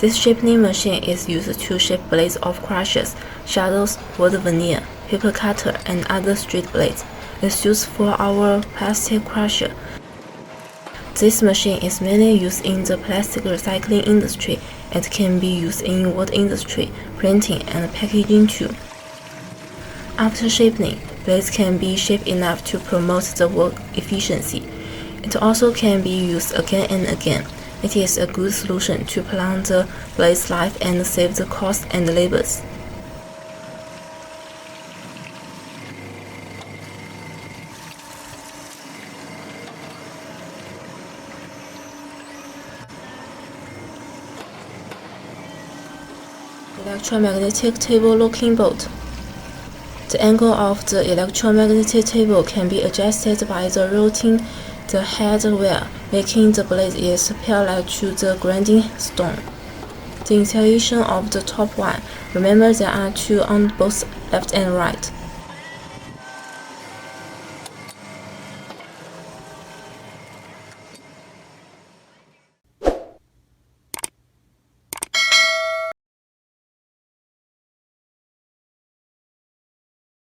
This sharpening machine is used to shape blades of crushers, shuttles, wood veneer, paper cutter, and other straight blades. It's used for our plastic crusher. This machine is mainly used in the plastic recycling industry and can be used in wood industry, printing, and packaging too. After sharpening, blades can be shaped enough to promote the work efficiency. It also can be used again and again. It is a good solution to prolong the blade's life and save the cost and labors. Electromagnetic table locking bolt. The angle of the electromagnetic table can be adjusted by the rotating the head wheel, making the blade is parallel to the grinding stone. The installation of the top one. Remember there are two on both left and right.